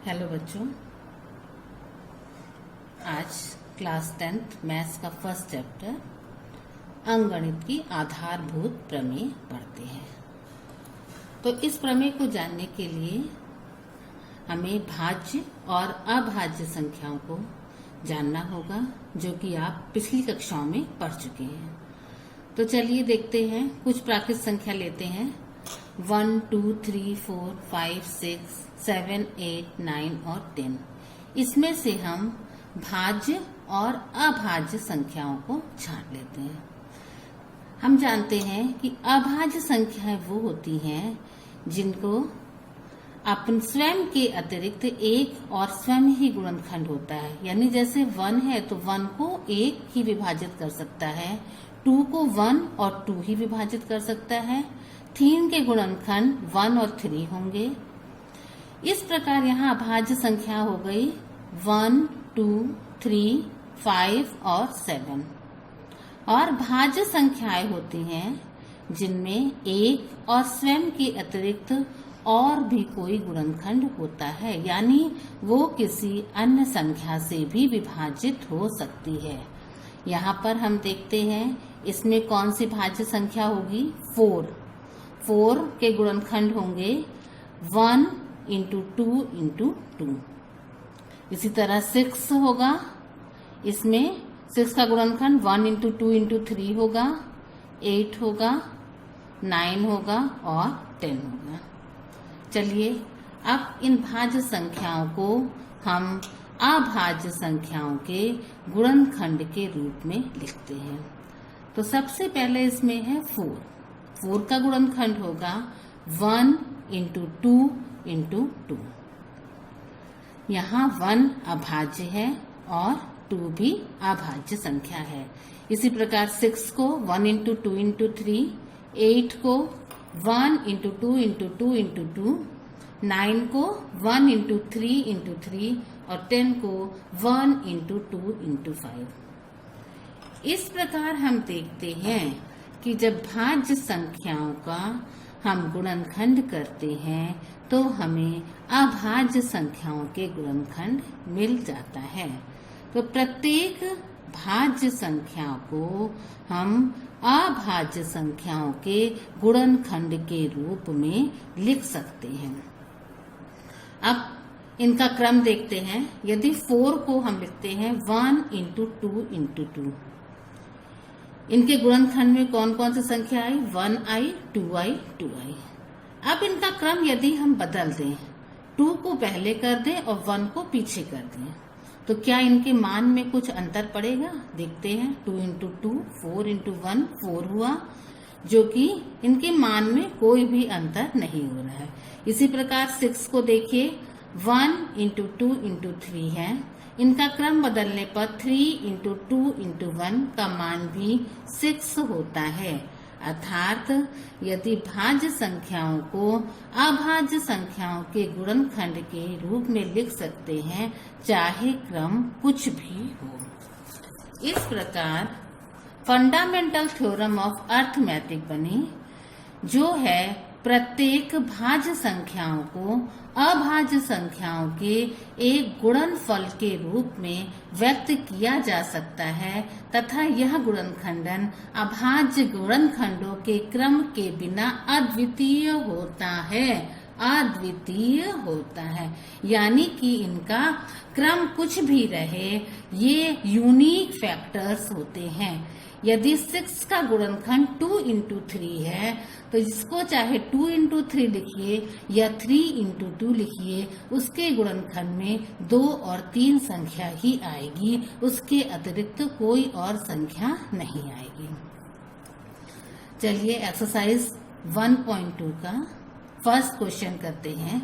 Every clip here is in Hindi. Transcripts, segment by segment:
हेलो बच्चों, आज क्लास 10th मैथ्स का फर्स्ट चैप्टर अंकगणित की आधारभूत प्रमेय पढ़ते हैं। तो इस प्रमेय को जानने के लिए हमें भाज्य और अभाज्य संख्याओं को जानना होगा, जो कि आप पिछली कक्षाओं में पढ़ चुके हैं। तो चलिए देखते हैं। कुछ प्राकृत संख्या लेते हैं 1, 2, 3, 4, 5, 6, 7, 8, 9 और 10। इसमें से हम भाज्य और अभाज्य संख्याओं को छांट लेते हैं। हम जानते हैं कि अभाज्य संख्याएं वो होती हैं जिनको अपन स्वयं के अतिरिक्त एक और स्वयं ही गुणनखंड होता है। यानी जैसे 1 है तो 1 को 1 ही विभाजित कर सकता है, 2 को 1 और 2 ही विभाजित कर सकता है, 3 के गुणनखंड 1 और 3 होंगे। इस प्रकार यहाँ अभाज्य संख्या हो गई 1, 2, 3, 5 और 7। और भाज्य संख्याएं होती हैं जिनमें एक और स्वयं के अतिरिक्त और भी कोई गुणनखंड होता है, यानी वो किसी अन्य संख्या से भी विभाजित हो सकती है। यहाँ पर हम देखते हैं इसमें कौन सी भाज्य संख्या होगी। 4 के गुणनखंड होंगे 1 इंटू 2 इंटू 2। इसी तरह 6 होगा, इसमें 6 का गुणनखंड 1 इंटू 2 इंटू 3 होगा, 8 होगा, 9 होगा और 10 होगा। चलिए अब इन भाज्य संख्याओं को हम अभाज्य संख्याओं के गुणनखंड के रूप में लिखते हैं। तो सबसे पहले इसमें है 4 का गुणनखंड होगा 1 इंटू 2 इंटू 2। यहाँ 1 अभाज्य है और 2 भी अभाज्य संख्या है। इसी प्रकार 6 को 1 इंटू 2 इंटू 3, 8 को 1 इंटू 2 इंटू 2 इंटू 2, 9 को 1 इंटू 3 इंटू 3 और 10 को 1 इंटू 2 इंटू 5। इस प्रकार हम देखते हैं कि जब भाज्य संख्याओं का हम गुणनखंड करते हैं तो हमें अभाज्य संख्याओं के गुणनखंड मिल जाता है। तो प्रत्येक भाज्य संख्या को हम अभाज्य संख्याओं के गुणनखंड के रूप में लिख सकते हैं। अब इनका क्रम देखते हैं। यदि 4 को हम लिखते हैं 1 इंटू 2 इंटू 2, इनके गुणनखंड में कौन कौन सी संख्या आई? 1 आई, 2 आई, 2 आई। अब इनका क्रम यदि हम बदल दें, 2 को पहले कर दें और 1 को पीछे कर दें, तो क्या इनके मान में कुछ अंतर पड़ेगा? देखते हैं। 2 इंटू 2, 4 इंटू 1, 4 हुआ, जो कि इनके मान में कोई भी अंतर नहीं हो रहा है। इसी प्रकार 6 को देखिए, 1 इंटू 2 इंटू 3 है। इनका क्रम बदलने पर 3 इंटू 2 इंटू 1 का मान भी 6 होता है। अर्थात यदि भाज्य संख्याओं को अभाज्य संख्याओं के गुणनखंड के रूप में लिख सकते हैं, चाहे क्रम कुछ भी हो। इस प्रकार फंडामेंटल थ्योरम ऑफ अरिथमेटिक बनी, जो है प्रत्येक भाज्य संख्याओं को अभाज्य संख्याओं के एक गुणनफल के रूप में व्यक्त किया जा सकता है, तथा यह गुणनखंडन अभाज्य गुणनखंडों के क्रम के बिना अद्वितीय होता है। यानी कि इनका क्रम कुछ भी रहे, ये यूनिक फैक्टर्स होते हैं। यदि 6 का गुणनखंड 2 इंटू 3 है, तो इसको चाहे 2 इंटू 3 लिखिए या 3 इंटू 2 लिखिए, उसके गुणनखंड में 2 और 3 संख्या ही आएगी, उसके अतिरिक्त कोई और संख्या नहीं आएगी। चलिए एक्सरसाइज 1.2 का फर्स्ट क्वेश्चन करते हैं।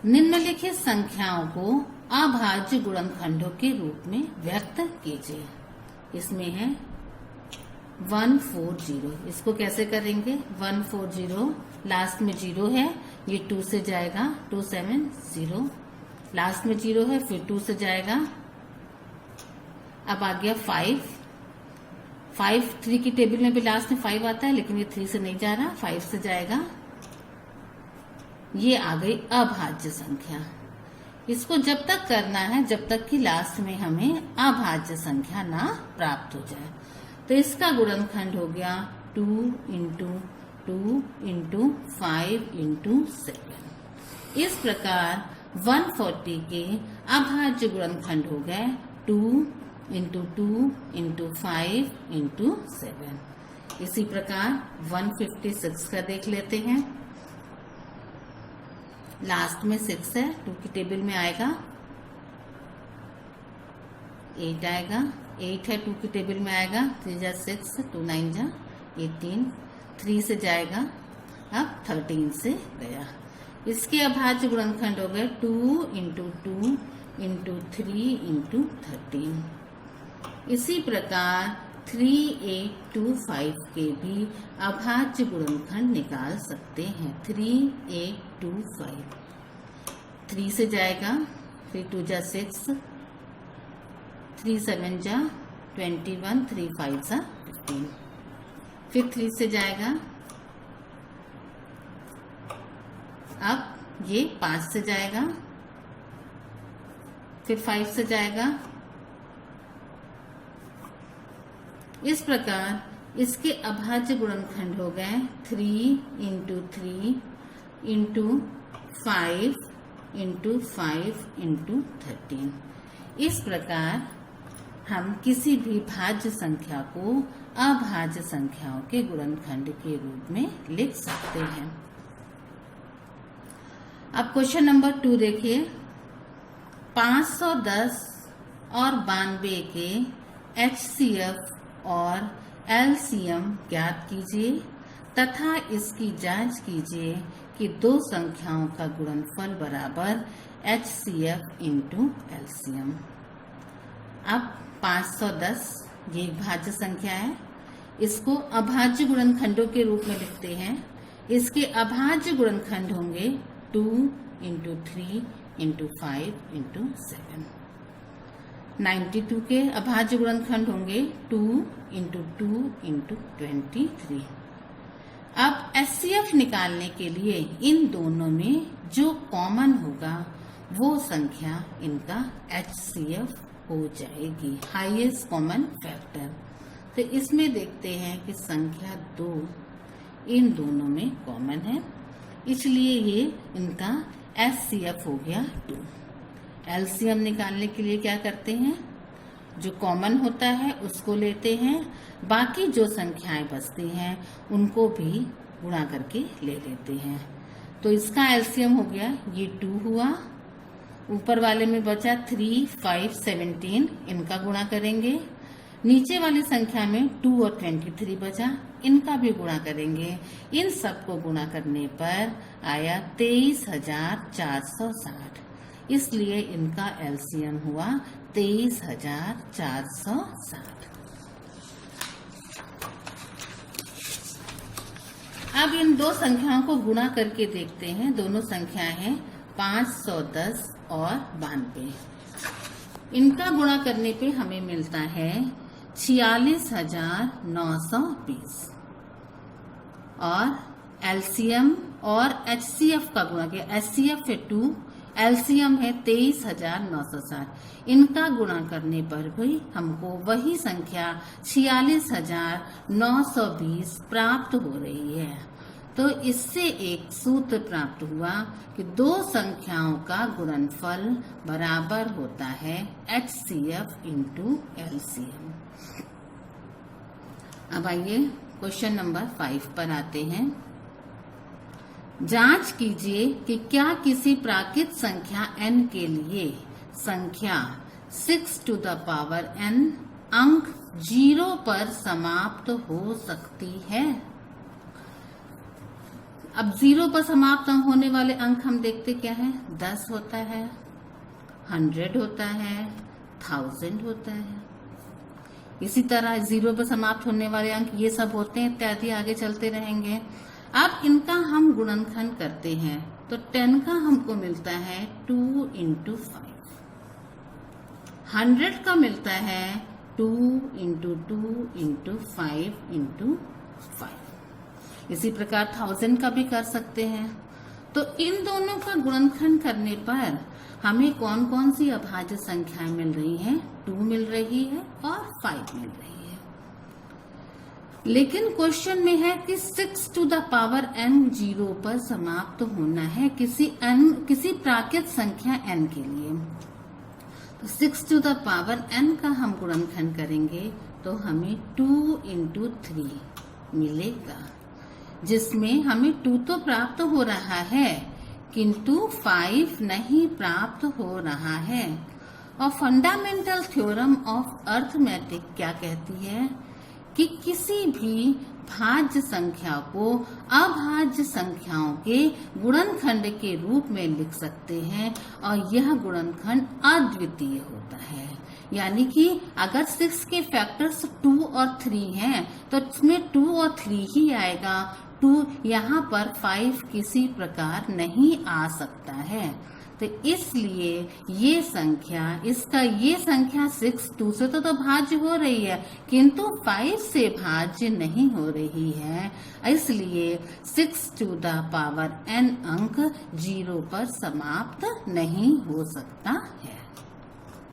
निम्नलिखित संख्याओं को अभाज्य गुणनखंडों के रूप में व्यक्त कीजिए। इसमें है 140। इसको कैसे करेंगे? 140 लास्ट में 0 है, ये 2 से जाएगा, 270 लास्ट में 0 है, फिर 2 से जाएगा। अब आ गया 5 3 की टेबल में भी लास्ट में 5 आता है, लेकिन ये 3 से नहीं जा रहा, 5 से जाएगा। ये आ गई अभाज्य संख्या। इसको जब तक करना है जब तक कि लास्ट में हमें अभाज्य संख्या ना प्राप्त हो जाए। तो इसका गुणनखंड हो गया 2 इंटू 2 इंटू 5 इंटू 7। इस प्रकार 140 के अभाज्य गुणनखंड हो गए 2 इंटू 2 इंटू 5 इंटू 7। इसी प्रकार 156 का देख लेते हैं। लास्ट में 6 है, 2 की टेबल में आएगा 8 आएगा, 8 है 2 की टेबल में आएगा, 3 जा 6, 2 9 जा 18, 3 से जाएगा, अब 13 से गया। इसके अभाज्य गुणनखंड हो गए 2 इंटू 2 इंटू 3 इंटू 13। इसी प्रकार 3825 के भी अभाज्य गुणनखंड निकाल सकते हैं। 3825 3 से जाएगा, फिर 2 जा 6, 3 7 जा 21, 3 5 जा 15, फिर 3 से जाएगा। अब ये 5 से जाएगा, फिर 5 से जाएगा। इस प्रकार इसके अभाज्य गुणनखंड हो गए 3 इंटू 3 इंटू 5 इंटू 5 इंटू 13। इस प्रकार हम किसी भी भाज्य संख्या को अभाज्य संख्याओं के गुणनखंड के रूप में लिख सकते हैं। अब क्वेश्चन नंबर 2 देखिए। 510 और 92 के HCF और LCM ज्ञात कीजिए तथा इसकी जांच कीजिए कि दो संख्याओं का गुणनफल बराबर HCF इंटू LCM। अब 510 ये एक भाज्य संख्या है, इसको अभाज्य गुणनखंडों के रूप में लिखते हैं। इसके अभाज्य गुणनखंड होंगे 2 इंटू 3 इंटू 5 इंटू 7। 92 के अभाज्य गुणनखंड होंगे 2 इंटू 2 इंटू 23। अब HCF निकालने के लिए इन दोनों में जो कॉमन होगा वो संख्या इनका HCF हो जाएगी, हाईएस्ट कॉमन फैक्टर। तो इसमें देखते हैं कि संख्या 2 इन दोनों में कॉमन है, इसलिए ये इनका HCF हो गया 2। LCM निकालने के लिए क्या करते हैं, जो कॉमन होता है उसको लेते हैं, बाकी जो संख्याएं बचती हैं उनको भी गुणा करके ले लेते हैं। तो इसका LCM हो गया, ये 2 हुआ, ऊपर वाले में बचा 3 5 17, इनका गुणा करेंगे। नीचे वाली संख्या में 2 और 23 बचा, इनका भी गुणा करेंगे। इन सब को गुणा करने पर आया 23,460, इसलिए इनका LCM हुआ 23,460। अब इन दो संख्याओं को गुणा करके देखते हैं। दोनों संख्याएं हैं 510 और 92। इनका गुणा करने पे हमें मिलता है 46,920 और LCM और HCF का गुणा किया। HCF है 2, LCM है 23,960। इनका गुणा करने पर भी हमको वही संख्या 46,920 प्राप्त हो रही है। तो इससे एक सूत्र प्राप्त हुआ कि दो संख्याओं का गुणनफल बराबर होता है HCF इंटू LCM। अब आइए क्वेश्चन नंबर 5 पर आते हैं। जांच कीजिए कि क्या किसी प्राकृत संख्या n के लिए संख्या 6 टू द पावर n अंक 0 पर समाप्त हो सकती है। अब 0 पर समाप्त होने वाले अंक हम देखते क्या है, 10 होता है, 100 होता है, 1000 होता है। इसी तरह 0 पर समाप्त होने वाले अंक ये सब होते हैं, इत्यादि आगे चलते रहेंगे। अब इनका हम गुणनखंड करते हैं तो 10 का हमको मिलता है 2 इंटू 5, 100 का मिलता है 2 इंटू 2 इंटू 5 इंटू 5। इसी प्रकार 1000 का भी कर सकते हैं। तो इन दोनों का गुणनखंड करने पर हमें कौन कौन सी अभाज्य संख्याएं मिल रही हैं? 2 मिल रही है और 5 मिल रही है। लेकिन क्वेश्चन में है कि 6 टू द पावर n 0 पर समाप्त होना है किसी प्राकृत संख्या n के लिए। तो 6 टू द पावर n का हम गुणनखंड करेंगे तो हमें 2 into 3 मिलेगा, जिसमें हमें 2 तो प्राप्त हो रहा है किंतु 5 नहीं प्राप्त हो रहा है। और फंडामेंटल थ्योरम ऑफ अर्थमेटिक क्या कहती है कि किसी भी भाज्य संख्या को अभाज्य संख्याओं के गुणनखंड के रूप में लिख सकते हैं और यह गुणनखंड अद्वितीय होता है। यानी कि अगर 6 के फैक्टर्स 2 और 3 हैं तो इसमें 2 और 3 ही आएगा। 2 यहाँ पर 5 किसी प्रकार नहीं आ सकता है। तो इसलिए ये संख्या 6 2 से तो भाज्य हो रही है किंतु 5 से भाज्य नहीं हो रही है। इसलिए 6 टू द पावर n अंक 0 पर समाप्त नहीं हो सकता है।